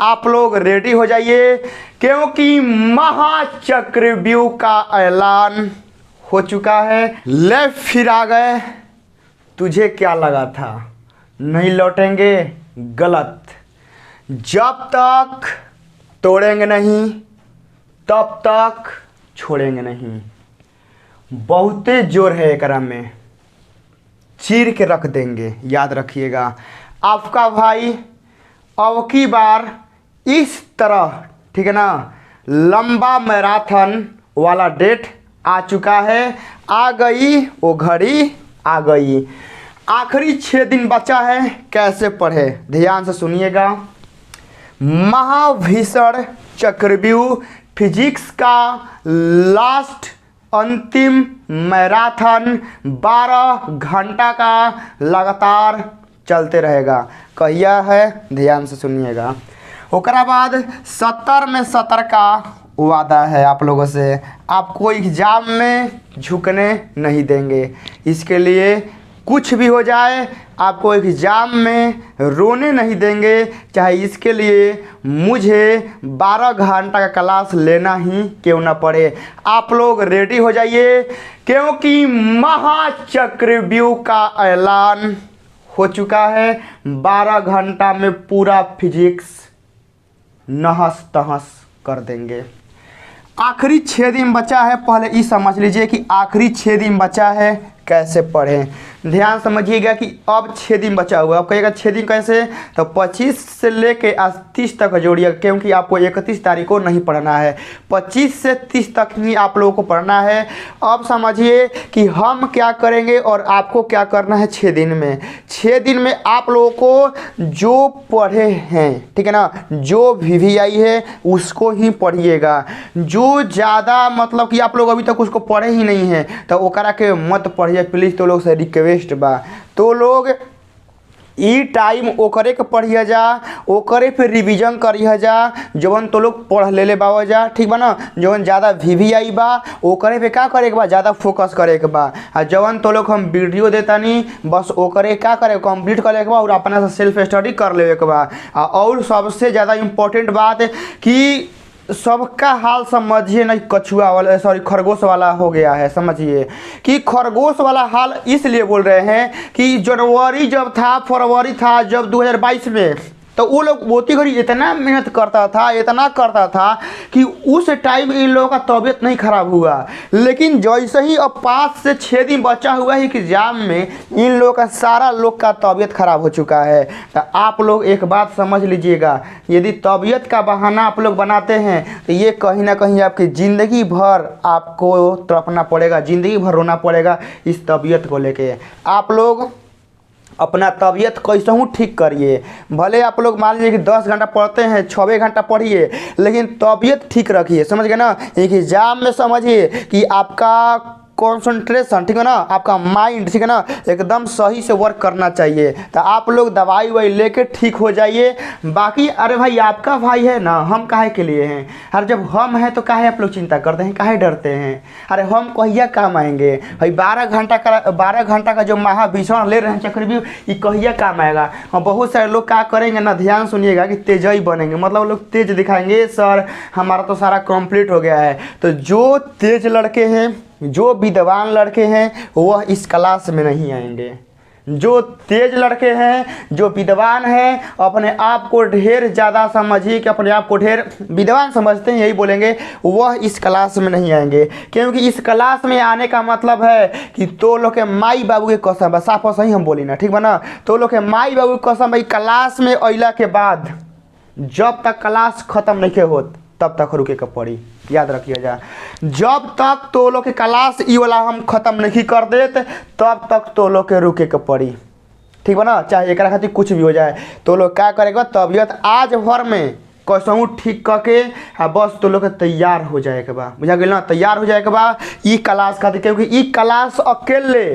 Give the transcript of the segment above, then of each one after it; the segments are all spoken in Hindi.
आप लोग रेडी हो जाइए क्योंकि महाचक्रव्यूह का ऐलान हो चुका है। ले फिर आ गए, तुझे क्या लगा था नहीं लौटेंगे? गलत। जब तक तोड़ेंगे नहीं तब तक छोड़ेंगे नहीं। बहुते जोर है एकरा में, चीर के रख देंगे, याद रखिएगा। आपका भाई अब की बार इस तरह, ठीक है ना, लंबा मैराथन वाला डेट आ चुका है। आ गई वो घड़ी, आ गई। आखिरी 6 दिन बचा है। कैसे पढ़े ध्यान से सुनिएगा। महाभीषण चक्रव्यूह फिजिक्स का लास्ट अंतिम मैराथन 12 घंटा का लगातार चलते रहेगा। कहिया है ध्यान से सुनिएगा। ओकरा बाद 70 में 70 का वादा है आप लोगों से। आपको एग्जाम में झुकने नहीं देंगे। इसके लिए कुछ भी हो जाए आपको एग्जाम में रोने नहीं देंगे। चाहे इसके लिए मुझे 12 घंटा का क्लास लेना ही क्यों ना पड़े। आप लोग रेडी हो जाइए क्योंकि महाचक्रव्यूह का ऐलान हो चुका है। 12 घंटा में पूरा फिजिक्स नहस तहस कर देंगे। आखिरी 6 दिन बचा है। पहले ये समझ लीजिए कि आखिरी 6 दिन बचा है। कैसे पढ़ें ध्यान समझिएगा कि अब 6 दिन बचा हुआ है। अब कहिएगा 6 दिन कैसे, तो 25 से लेके आज 30 तक जोड़िएगा क्योंकि आपको 31 तारीख को नहीं पढ़ना है। 25 से 30 तक ही आप लोगों को पढ़ना है। अब समझिए कि हम क्या करेंगे और आपको क्या करना है 6 दिन में। 6 दिन में आप लोगों को जो पढ़े हैं, ठीक है ना, जो VVI है उसको ही पढ़िएगा। जो ज़्यादा मतलब कि आप लोग अभी तक उसको पढ़े ही नहीं हैं तो ओकरा के मत पढ़िए प्लीज़। तो लोग से रिक्वेस्ट बा, तो लोग ई टाइम ओकरे के पढ़िए जा, ओकरे पे रिवीजन करिए जा जवन तो लोग पढ़ ले बाबा जा, ठीक बा ना। जवन ज़्यादा VVI बा ओकरे पे का करे के बा, ज़्यादा फोकस करे के बा। आ जवन तो लोग हम वीडियो देता नहीं बस ओकरे का करे कंप्लीट करे के बा और अपना से सेल्फ स्टडी कर लेवे के बा। और सबसे ज़्यादा इम्पोर्टेंट बात कि सबका हाल समझिए नहीं, कछुआ वाला सॉरी खरगोश वाला हो गया है। समझिए कि खरगोश वाला हाल इसलिए बोल रहे हैं कि जनवरी जब था, फरवरी था जब 2022 में, तो वो लोग बोती घड़ी इतना मेहनत करता था कि उस टाइम इन लोगों का तबीयत नहीं खराब हुआ। लेकिन जैसे ही अब 5 से 6 दिन बचा हुआ है कि एग्जाम में, इन लोगों का सारा लोग का तबीयत खराब हो चुका है। तो आप लोग एक बात समझ लीजिएगा, यदि तबीयत का बहाना आप लोग बनाते हैं तो ये कहीं ना कहीं आपकी ज़िंदगी भर आपको तड़पना पड़ेगा, ज़िंदगी भर रोना पड़ेगा इस तबीयत को लेके। आप लोग अपना तबीयत कैसे हूँ ठीक करिए। भले आप लोग मान लीजिए कि 10 घंटा पढ़ते हैं, 6 घंटा पढ़िए, लेकिन तबीयत ठीक रखिए। समझ गए ना। एक एग्जाम में समझिए कि आपका कॉन्सेंट्रेशन, ठीक है ना, आपका माइंड, ठीक है ना, एकदम सही से वर्क करना चाहिए। तो आप लोग दवाई वही लेके ठीक हो जाइए। बाकी अरे भाई आपका भाई है ना, हम काहे के लिए हैं? अरे जब हम हैं तो काहे आप लोग चिंता करते हैं, काहे डरते हैं? अरे हम कहिया काम आएंगे भाई? 12 घंटा का जो महाभीषण ले रहे हैं चक्रव्यूह, ये कहिया काम आएगा? हम बहुत सारे लोग क्या करेंगे ना, ध्यान सुनिएगा, कि तेजई बनेंगे, मतलब लोग तेज दिखाएंगे सर हमारा तो सारा कंप्लीट हो गया है। तो जो तेज लड़के हैं, जो विद्वान लड़के हैं वह इस क्लास में नहीं आएंगे। जो तेज लड़के हैं, जो विद्वान हैं, अपने आप को ढेर ज़्यादा समझिए कि अपने आप को ढेर विद्वान समझते हैं, यही बोलेंगे, वह इस क्लास में नहीं आएंगे। क्योंकि इस क्लास में आने का मतलब है कि तो लोग के माई बाबू के कसम, साफ और सही हम बोली ना, ठीक बा ना, तो लोग के माई बाबू के कसम भाई, क्लास में अइला के बाद जब तक क्लास ख़त्म नहीं होत तब तक रुके के पड़ी। याद रखिएगा, जब तक तो लोग के क्लास ई वाला हम ख़त्म नहीं कर देते तब तक तो लोग के रुके के पड़ी, ठीक बा ना। चाहे एक खातिर कुछ भी हो जाए तो लोग क्या करेगा, तबीयत आज भर में कैसे ठीक करके बस तो लोग तैयार हो जाए के बा, बुझा गया ना, तैयार हो जाए के बा ई क्लास खातिर। क्योंकि ई क्लास अकेले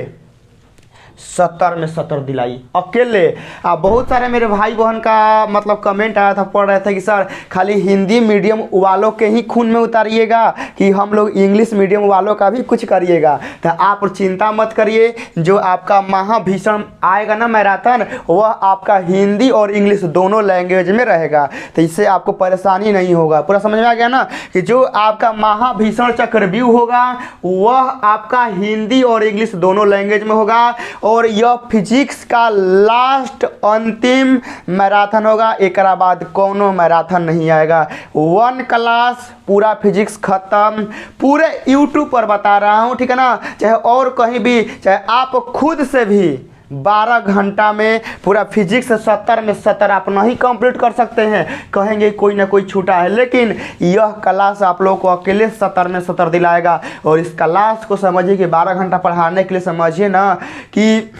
70 में 70 दिलाई अकेले। अब बहुत सारे मेरे भाई बहन का मतलब कमेंट आया था, पढ़ रहे थे कि सर खाली हिंदी मीडियम वालों के ही खून में उतारिएगा कि हम लोग इंग्लिश मीडियम वालों का भी कुछ करिएगा। तो आप चिंता मत करिए, जो आपका महाभीषण आएगा ना मैराथन, वह आपका हिंदी और इंग्लिश दोनों लैंग्वेज में रहेगा। तो इससे आपको परेशानी नहीं होगा। पूरा समझ में आ गया ना कि जो आपका महाभीषण चक्रव्यूह होगा वह आपका हिंदी और इंग्लिश दोनों लैंग्वेज में होगा। और यह फिजिक्स का लास्ट अंतिम मैराथन होगा। एक बाद कोनो मैराथन नहीं आएगा। 1 क्लास पूरा फिजिक्स खत्म, पूरे यूट्यूब पर बता रहा हूँ, ठीक है ना। चाहे और कहीं भी, चाहे आप खुद से भी 12 घंटा में पूरा फिजिक्स 70 में 70 आप नहीं कंप्लीट कर सकते हैं। कहेंगे कोई ना कोई छूटा है, लेकिन यह क्लास आप लोग को अकेले 70 में 70 दिलाएगा। और इस क्लास को समझिए कि 12 घंटा पढ़ाने के लिए समझिए ना कि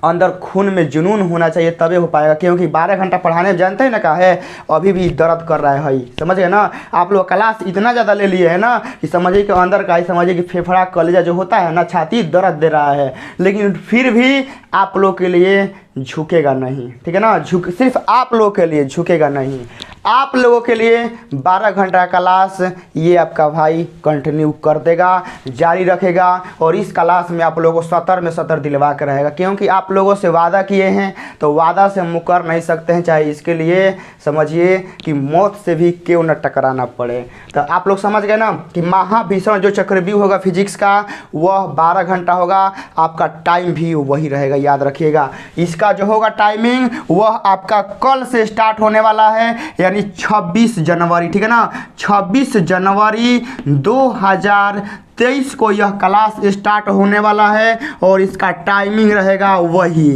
अंदर खून में जुनून होना चाहिए, तभी हो पाएगा। क्योंकि 12 घंटा पढ़ाने में जानते हैं ना क्या है, अभी भी दर्द कर रहा है भाई, समझ गए ना। आप लोग क्लास इतना ज़्यादा ले लिए है ना कि समझिए कि अंदर का ही समझिए कि फेफड़ा कलेजा जो होता है ना, छाती दर्द दे रहा है, लेकिन फिर भी आप लोग के लिए झुकेगा नहीं, ठीक है ना। सिर्फ आप लोगों के लिए झुकेगा नहीं, आप लोगों के लिए 12 घंटा क्लास ये आपका भाई कंटिन्यू कर देगा, जारी रखेगा। और इस क्लास में आप लोगों को 70 में 70 दिलवा कर रहेगा। क्योंकि आप लोगों से वादा किए हैं तो वादा से मुकर नहीं सकते हैं, चाहे इसके लिए समझिए कि मौत से भी क्यों न टकराना पड़े। तो आप लोग समझ गए ना कि महाभीषण जो चक्रव्यूह होगा फिजिक्स का वह 12 घंटा होगा। आपका टाइम भी वही रहेगा, याद रखिएगा। इसका जो होगा टाइमिंग वह आपका कल से स्टार्ट होने वाला है, यानी 26 जनवरी, ठीक है ना। 26 जनवरी 2023 को यह क्लास स्टार्ट होने वाला है। और इसका टाइमिंग रहेगा वही,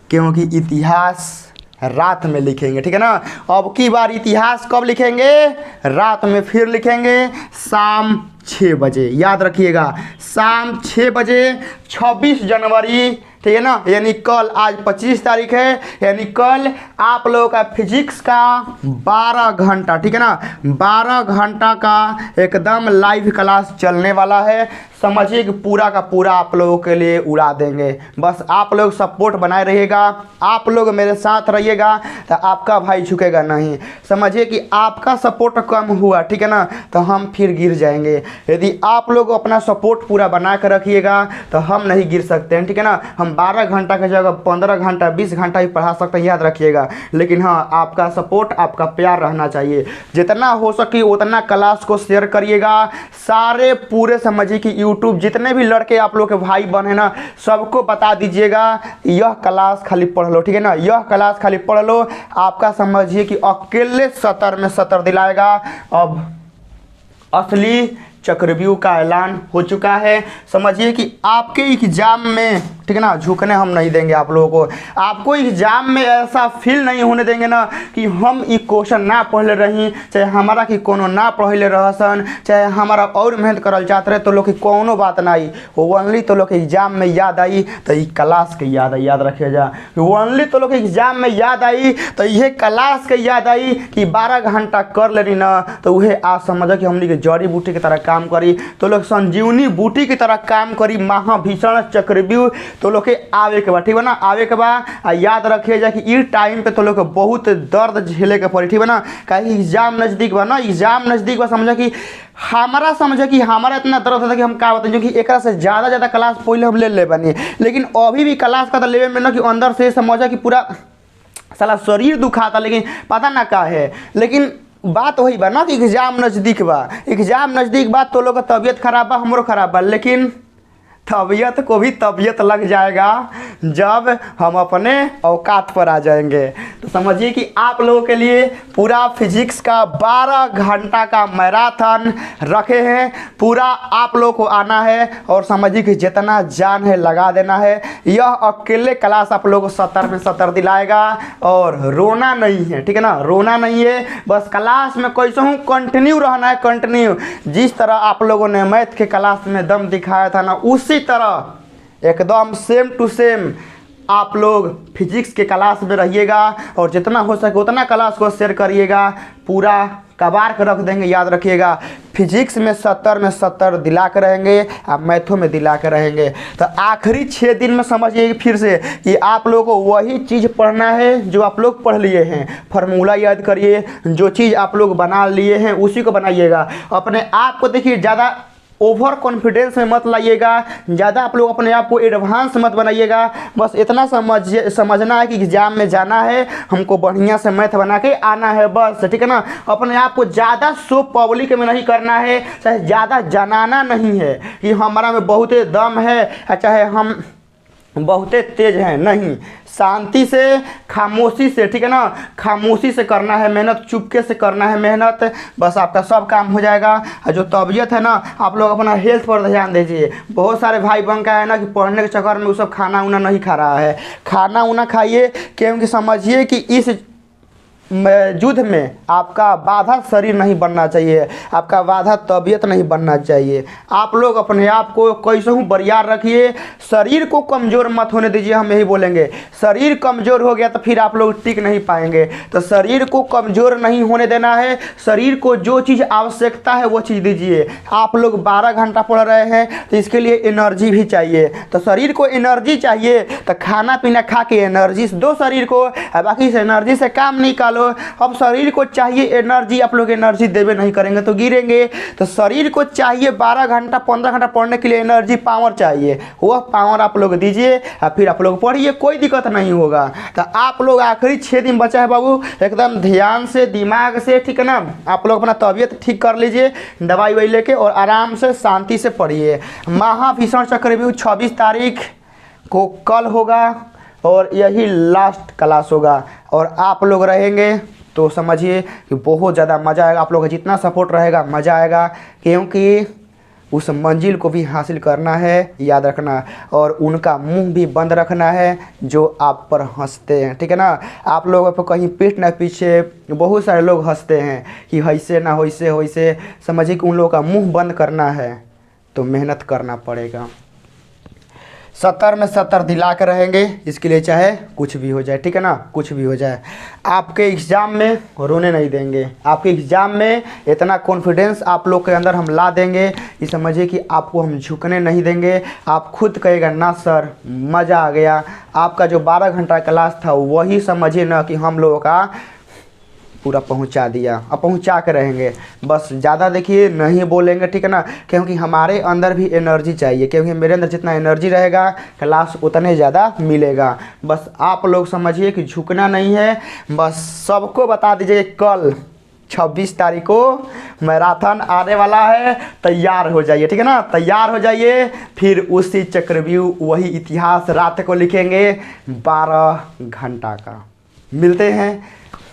क्योंकि इतिहास रात में लिखेंगे, ठीक है ना। अब की बार इतिहास कब लिखेंगे? रात में फिर लिखेंगे, शाम 6 बजे, याद रखिएगा, शाम 6 बजे 26 जनवरी, ठीक है ना। यानी कल, आज 25 तारीख है, यानी कल आप लोगों का फिजिक्स का 12 घंटा, ठीक है ना, 12 घंटा का एकदम लाइव क्लास चलने वाला है। समझिए कि पूरा का पूरा आप लोगों के लिए उड़ा देंगे। बस आप लोग सपोर्ट बनाए रहिएगा, आप लोग मेरे साथ रहिएगा, तो आपका भाई झुकेगा नहीं। समझिए कि आपका सपोर्ट कम हुआ, ठीक है ना, तो हम फिर गिर जाएंगे। यदि आप लोग अपना सपोर्ट पूरा बना कर रखिएगा तो हम नहीं गिर सकते हैं, ठीक है ना। हम 12 घंटा की जगह 15 घंटा 20 घंटा ही पढ़ा सकते हैं, याद रखिएगा। लेकिन हाँ, आपका सपोर्ट, आपका प्यार रहना चाहिए। जितना हो सके उतना क्लास को शेयर करिएगा। सारे पूरे समझिए कि यूट्यूब जितने भी लड़के आप लोग के भाई बहन है ना, सबको बता दीजिएगा यह क्लास खाली पढ़ लो, ठीक है ना। यह क्लास खाली पढ़ लो, आपका समझिए कि अकेले 70 में 70 दिलाएगा। अब असली चक्रव्यूह का ऐलान हो चुका है। समझिए कि आपके एग्जाम में, ठीक है ना, झुकने हम नहीं देंगे आप लोगों को। आपको एग्जाम में ऐसा फील नहीं होने देंगे ना कि हम ये क्वेश्चन ना पढ़ ले रही, चाहे हमारा कि कोनो ना पढ़ ले रहसन, चाहे हमारा और मेहनत करल चाहते रहे, तो लोग की कोनो बात ना आई, ओनली तो लोग एग्जाम में याद आई तो ये क्लास के याद आई, याद रखिएगा। ओनली तो लोग एग्जाम में याद आई तो यह क्लास के याद आई कि 12 घंटा कर लेनी ना, तो वह आप समझो कि हमने के जड़ी बूटी की तरह काम करी, तो लोग संजीवनी बूटी की तरह काम करी। महाभीषण चक्रव्यूह तो लोग के आवे के बाद, ठीक है ना, आवे के बाद याद रखिएगा कि इस टाइम पे तो लोग बहुत दर्द झेले के पड़ी, ठीक है ना। कहीं एग्जाम नज़दीक बा ना, एग्जाम नज़दीक बा, समझा कि हमारा इतना दर्द होता है कि हम क्या बताएं, क्योंकि एक से ज़्यादा क्लास पहले हम ले बनी, लेकिन अभी भी क्लास का तो लेवे में ना कि अंदर से समझा कि पूरा साला शरीर दुखाता, लेकिन पता ना क्या है। लेकिन बात वही बा ना कि एग्जाम नज़दीक बा, एग्जाम नज़दीक बा तो लोग का तबीयत खराब बा, हमरो खराब बा, लेकिन तबीयत को भी तबीयत लग जाएगा जब हम अपने औकात पर आ जाएंगे। तो समझिए कि आप लोगों के लिए पूरा फिजिक्स का 12 घंटा का मैराथन रखे हैं। पूरा आप लोग को आना है और समझिए कि जितना जान है लगा देना है। यह अकेले क्लास आप लोगों को 70 में 70 दिलाएगा और रोना नहीं है, ठीक है ना, रोना नहीं है। बस क्लास में कैसे हूँ कंटिन्यू रहना है, कंटिन्यू। जिस तरह आप लोगों ने मैथ के क्लास में दम दिखाया था ना, उसी तरह एकदम सेम टू सेम आप लोग फिजिक्स के क्लास में रहिएगा और जितना हो सके उतना क्लास को शेयर करिएगा, पूरा कबार कर रख देंगे। याद रखिएगा, फिजिक्स में 70 में 70 दिला कर रहेंगे, आप मैथों में दिला कर रहेंगे। तो आखिरी 6 दिन में समझिए फिर से कि आप लोगों को वही चीज़ पढ़ना है जो आप लोग पढ़ लिए हैं। फार्मूला याद करिए, जो चीज़ आप लोग बना लिए हैं उसी को बनाइएगा। अपने आप को देखिए, ज़्यादा ओवर कॉन्फिडेंस में मत लाइएगा, ज़्यादा आप लोग अपने आप को एडवांस मत बनाइएगा। बस इतना समझना है कि एग्जाम में जाना है, हमको बढ़िया से मैथ बना के आना है, बस। ठीक है ना। अपने आप को ज़्यादा शो पब्लिक में नहीं करना है, चाहे ज़्यादा जनाना नहीं है कि हमारा में बहुत दम है, चाहे हम बहुते तेज हैं, नहीं। शांति से, खामोशी से, ठीक है ना, खामोशी से करना है मेहनत, चुपके से करना है मेहनत, बस आपका सब काम हो जाएगा। जो तबीयत है ना, आप लोग अपना हेल्थ पर ध्यान दीजिए। बहुत सारे भाई बहन का है ना कि पढ़ने के चक्कर में वो सब खाना उना नहीं खा रहा है। खाना उना खाइए, क्योंकि समझिए कि इस युद्ध में आपका बाधा शरीर नहीं बनना चाहिए, आपका बाधा तबीयत नहीं बनना चाहिए। आप लोग अपने आप को कैसे हूँ बरियार रखिए, शरीर को कमज़ोर मत होने दीजिए। हम यही बोलेंगे, शरीर कमज़ोर हो गया तो फिर आप लोग टिक नहीं पाएंगे। तो शरीर को कमज़ोर नहीं होने देना है, शरीर को जो चीज़ आवश्यकता है वो चीज़ दीजिए। आप लोग 12 घंटा पढ़ रहे हैं तो इसके लिए एनर्जी भी चाहिए। तो शरीर को एनर्जी चाहिए तो खाना पीना खा के एनर्जी दो शरीर को, बाकी से एनर्जी से काम निकालो। अब शरीर को चाहिए एनर्जी, आप लोग एनर्जी देवे नहीं करेंगे तो गिरेंगे। तो शरीर को चाहिए 12 घंटा 15 घंटा पढ़ने के लिए एनर्जी, पावर चाहिए, वह पावर आप लोग दीजिए और फिर आप लोग पढ़िए, कोई दिक्कत नहीं होगा। तो आप लोग आखिरी 6 दिन बचा है बाबू, एकदम ध्यान से, दिमाग से, ठीक है ना, आप लोग अपना तबीयत ठीक कर लीजिए, दवाई वही लेके, और आराम से शांति से पढ़िए। महाभीषण चक्रव्यूह 26 तारीख को कल होगा और यही लास्ट क्लास होगा, और आप लोग रहेंगे तो समझिए कि बहुत ज़्यादा मज़ा आएगा। आप लोगों का जितना सपोर्ट रहेगा मज़ा आएगा, क्योंकि उस मंजिल को भी हासिल करना है, याद रखना। और उनका मुंह भी बंद रखना है जो आप पर हंसते हैं, ठीक है ना। आप लोगों पर कहीं पीठ न पीछे बहुत सारे लोग हंसते हैं कि ऐसे ना वैसे वैसे, समझिए कि उन लोगों का मुंह बंद करना है तो मेहनत करना पड़ेगा। 70 में 70 दिला कर रहेंगे, इसके लिए चाहे कुछ भी हो जाए, ठीक है ना, कुछ भी हो जाए। आपके एग्ज़ाम में रोने नहीं देंगे, आपके एग्ज़ाम में इतना कॉन्फिडेंस आप लोग के अंदर हम ला देंगे कि समझिए कि आपको हम झुकने नहीं देंगे। आप खुद कहेगा ना सर मज़ा आ गया, आपका जो 12 घंटा क्लास था वही समझिए ना कि हम लोगों का पूरा पहुंचा दिया। अब पहुंचा के रहेंगे, बस ज़्यादा देखिए नहीं बोलेंगे, ठीक है ना, क्योंकि हमारे अंदर भी एनर्जी चाहिए, क्योंकि मेरे अंदर जितना एनर्जी रहेगा क्लास उतने ज़्यादा मिलेगा। बस आप लोग समझिए कि झुकना नहीं है। बस सबको बता दीजिए कल 26 तारीख को मैराथन आने वाला है, तैयार हो जाइए, ठीक है ना, तैयार हो जाइए। फिर उसी चक्रव्यूह वही इतिहास रात को लिखेंगे 12 घंटा का। मिलते हैं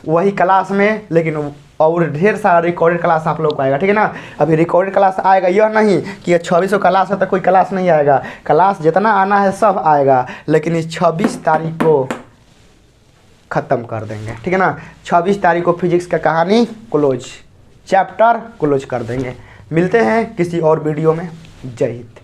वही क्लास में, लेकिन और ढेर सारा रिकॉर्डेड क्लास आप लोग को आएगा, ठीक है ना। अभी रिकॉर्डेड क्लास आएगा, यह नहीं कि 2600 क्लास है तो कोई क्लास नहीं आएगा। क्लास जितना आना है सब आएगा, लेकिन इस 26 तारीख को ख़त्म कर देंगे, ठीक है ना। 26 तारीख को फिजिक्स का कहानी क्लोज, चैप्टर क्लोज कर देंगे। मिलते हैं किसी और वीडियो में। जय हिंद।